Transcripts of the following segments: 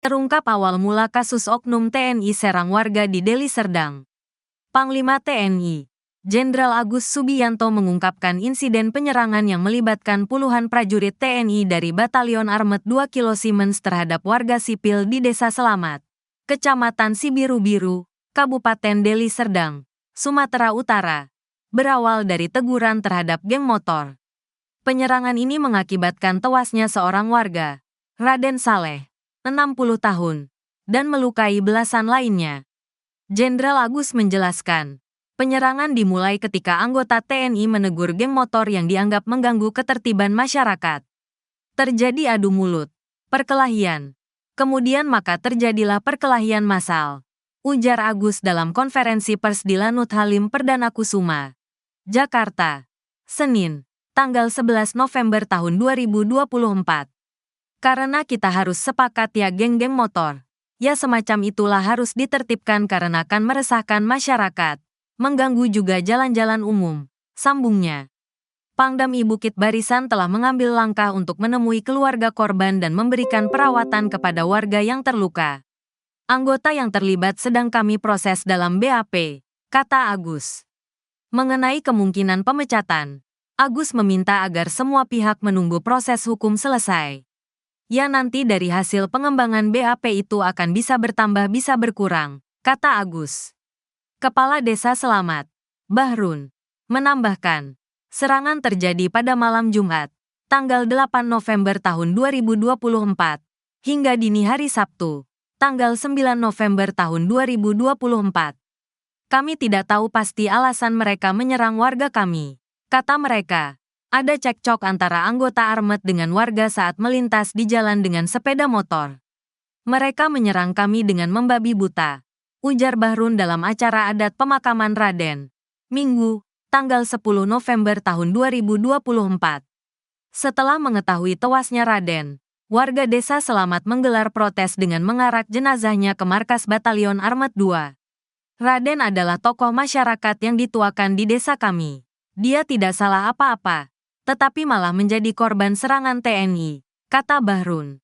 Terungkap awal mula kasus oknum TNI serang warga di Deli Serdang. Panglima TNI, Jenderal Agus Subianto mengungkapkan insiden penyerangan yang melibatkan puluhan prajurit TNI dari Batalion Armet 2 Kilo Siemens terhadap warga sipil di Desa Selamat, Kecamatan Sibiru-Biru, Kabupaten Deli Serdang, Sumatera Utara, berawal dari teguran terhadap geng motor. Penyerangan ini mengakibatkan tewasnya seorang warga, Raden Saleh, 60 tahun, dan melukai belasan lainnya. Jenderal Agus menjelaskan, penyerangan dimulai ketika anggota TNI menegur geng motor yang dianggap mengganggu ketertiban masyarakat. Terjadi adu mulut, perkelahian. Kemudian maka terjadilah perkelahian massal, ujar Agus dalam konferensi pers di Lanut Halim Perdana Kusuma, Jakarta, Senin, tanggal 11 November tahun 2024. Karena kita harus sepakat ya geng-geng motor. Ya semacam itulah harus ditertibkan karena akan meresahkan masyarakat. Mengganggu juga jalan-jalan umum, sambungnya. Pangdam I Bukit Barisan telah mengambil langkah untuk menemui keluarga korban dan memberikan perawatan kepada warga yang terluka. Anggota yang terlibat sedang kami proses dalam BAP, kata Agus. Mengenai kemungkinan pemecatan, Agus meminta agar semua pihak menunggu proses hukum selesai. Ya nanti dari hasil pengembangan BAP itu akan bisa bertambah bisa berkurang, kata Agus. Kepala Desa Selamat, Bahrun, menambahkan, serangan terjadi pada malam Jumat, tanggal 8 November tahun 2024, hingga dini hari Sabtu, tanggal 9 November tahun 2024. Kami tidak tahu pasti alasan mereka menyerang warga kami, kata mereka. Ada cekcok antara anggota Armet dengan warga saat melintas di jalan dengan sepeda motor. Mereka menyerang kami dengan membabi buta, ujar Bahrun dalam acara adat pemakaman Raden, Minggu, tanggal 10 November tahun 2024. Setelah mengetahui tewasnya Raden, warga Desa Selamat menggelar protes dengan mengarak jenazahnya ke markas Batalion Armet 2. Raden adalah tokoh masyarakat yang dituakan di desa kami. Dia tidak salah apa-apa, tetapi malah menjadi korban serangan TNI, kata Bahrun.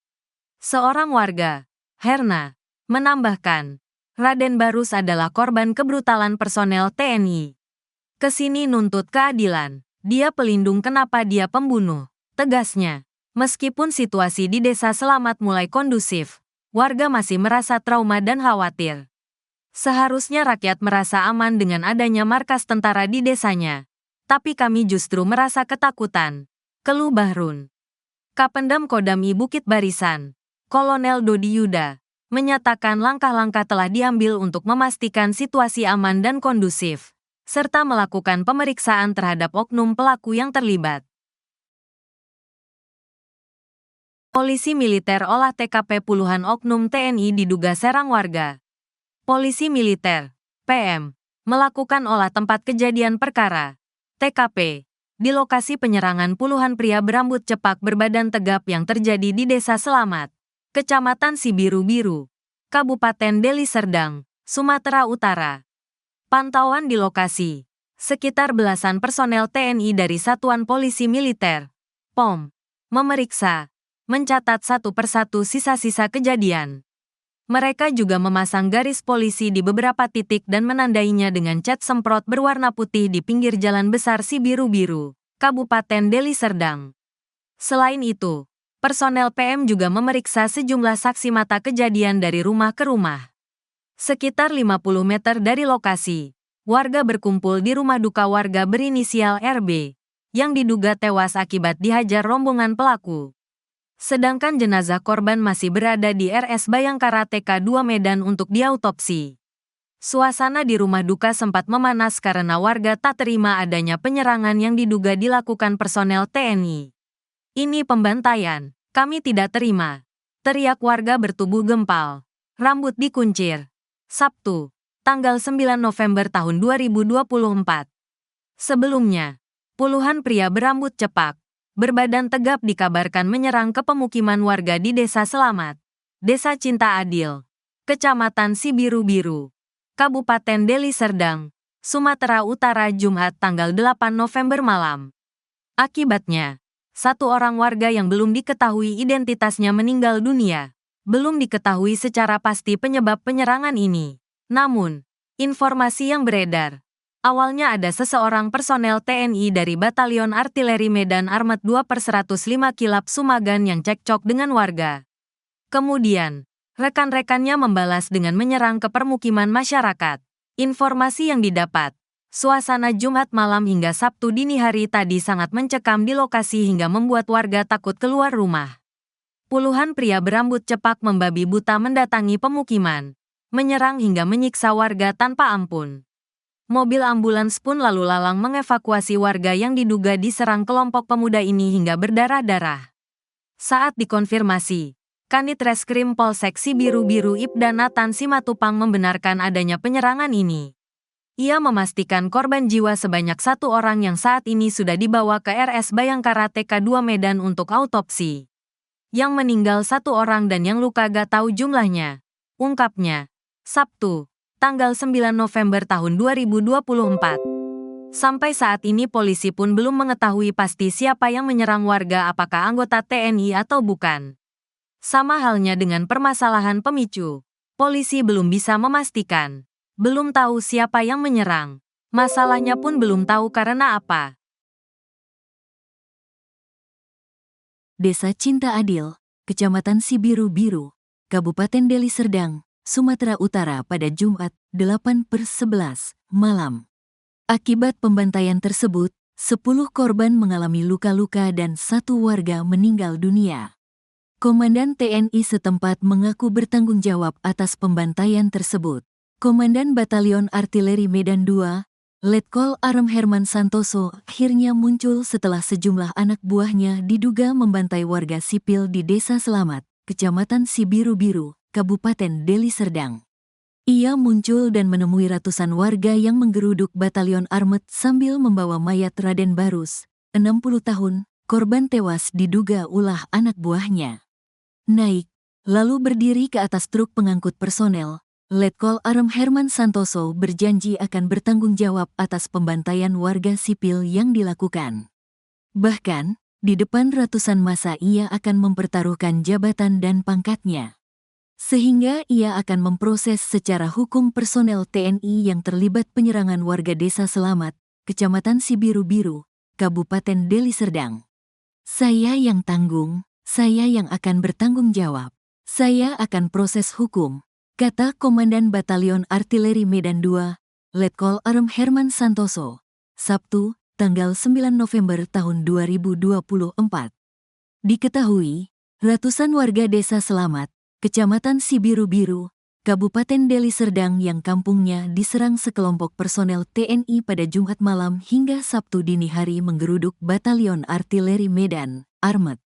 Seorang warga, Herna, menambahkan, Raden Barus adalah korban kebrutalan personel TNI. Kesini nuntut keadilan, dia pelindung kenapa dia pembunuh, tegasnya. Meskipun situasi di Desa Selamat mulai kondusif, warga masih merasa trauma dan khawatir. Seharusnya rakyat merasa aman dengan adanya markas tentara di desanya. Tapi kami justru merasa ketakutan, keluh Bahrun. Kapendam Kodam I Bukit Barisan, Kolonel Dodi Yuda, menyatakan langkah-langkah telah diambil untuk memastikan situasi aman dan kondusif, serta melakukan pemeriksaan terhadap oknum pelaku yang terlibat. Polisi militer olah TKP puluhan oknum TNI diduga serang warga. Polisi militer, PM, melakukan olah tempat kejadian perkara, TKP, di lokasi penyerangan puluhan pria berambut cepak berbadan tegap yang terjadi di Desa Selamat, Kecamatan Sibiru-Biru, Kabupaten Deli Serdang, Sumatera Utara. Pantauan di lokasi, sekitar belasan personel TNI dari Satuan Polisi Militer, POM, memeriksa, mencatat satu persatu sisa-sisa kejadian. Mereka juga memasang garis polisi di beberapa titik dan menandainya dengan cat semprot berwarna putih di pinggir jalan besar Sibiru-Biru, Kabupaten Deli Serdang. Selain itu, personel PM juga memeriksa sejumlah saksi mata kejadian dari rumah ke rumah. Sekitar 50 meter dari lokasi, warga berkumpul di rumah duka warga berinisial RB, yang diduga tewas akibat dihajar rombongan pelaku. Sedangkan jenazah korban masih berada di RS Bayangkara TK2 Medan untuk diautopsi. Suasana di rumah duka sempat memanas karena warga tak terima adanya penyerangan yang diduga dilakukan personel TNI. Ini pembantaian, kami tidak terima, teriak warga bertubuh gempal, rambut dikuncir. Sabtu, tanggal 9 November tahun 2024. Sebelumnya, puluhan pria berambut cepak, berbadan tegap dikabarkan menyerang ke pemukiman warga di Desa Selamat, Desa Cinta Adil, Kecamatan Sibiru-Biru, Kabupaten Deli Serdang, Sumatera Utara Jumat tanggal 8 November malam. Akibatnya, satu orang warga yang belum diketahui identitasnya meninggal dunia, Belum diketahui secara pasti penyebab penyerangan ini. Namun, informasi yang beredar, awalnya ada seseorang personel TNI dari Batalion Artileri Medan Armet 2/105 Kilap Sumagan yang cekcok dengan warga. Kemudian, rekan-rekannya membalas dengan menyerang ke permukiman masyarakat. Informasi yang didapat, suasana Jumat malam hingga Sabtu dini hari tadi sangat mencekam di lokasi hingga membuat warga takut keluar rumah. Puluhan pria berambut cepak membabi buta mendatangi pemukiman, menyerang hingga menyiksa warga tanpa ampun. Mobil ambulans pun lalu lalang mengevakuasi warga yang diduga diserang kelompok pemuda ini hingga berdarah-darah. Saat dikonfirmasi, Kanit Reskrim Polsek Sibiru-Biru Ibda Nathan Simatupang membenarkan adanya penyerangan ini. Ia memastikan korban jiwa sebanyak 1 orang yang saat ini sudah dibawa ke RS Bayangkara TK2 Medan untuk autopsi. Yang meninggal 1 orang dan yang luka gak tahu jumlahnya, ungkapnya. Sabtu, tanggal 9 November tahun 2024. Sampai saat ini polisi pun belum mengetahui pasti siapa yang menyerang warga, apakah anggota TNI atau bukan. Sama halnya dengan permasalahan pemicu, polisi belum bisa memastikan. Belum tahu siapa yang menyerang. Masalahnya pun belum tahu karena apa. Desa Cinta Adil, Kecamatan Sibiru-Biru, Kabupaten Deli Serdang, Sumatera Utara pada Jumat 8/11 malam. Akibat pembantaian tersebut, 10 korban mengalami luka-luka dan 1 warga meninggal dunia. Komandan TNI setempat mengaku bertanggung jawab atas pembantaian tersebut. Komandan Batalion Artileri Medan 2, Letkol Arem Herman Santoso, akhirnya muncul setelah sejumlah anak buahnya diduga membantai warga sipil di Desa Selamat, Kecamatan Sibiru-Biru, Kabupaten Deli Serdang. Ia muncul dan menemui ratusan warga yang menggeruduk Batalion Armet sambil membawa mayat Raden Barus, 60 tahun, korban tewas diduga ulah anak buahnya. Naik, lalu berdiri ke atas truk pengangkut personel. Letkol Arem Herman Santoso berjanji akan bertanggung jawab atas pembantaian warga sipil yang dilakukan. Bahkan, di depan ratusan massa ia akan mempertaruhkan jabatan dan pangkatnya. Sehingga ia akan memproses secara hukum personel TNI yang terlibat penyerangan warga Desa Selamat, Kecamatan Sibiru-Biru, Kabupaten Deli Serdang. Saya yang tanggung, saya yang akan bertanggung jawab. Saya akan proses hukum, kata Komandan Batalion Artileri Medan 2, Letkol Arem Herman Santoso, Sabtu, tanggal 9 November tahun 2024. Diketahui, ratusan warga Desa Selamat, Kecamatan Sibiru-Biru, Kabupaten Deli Serdang yang kampungnya diserang sekelompok personel TNI pada Jumat malam hingga Sabtu dini hari menggeruduk Batalion Artileri Medan, Armet.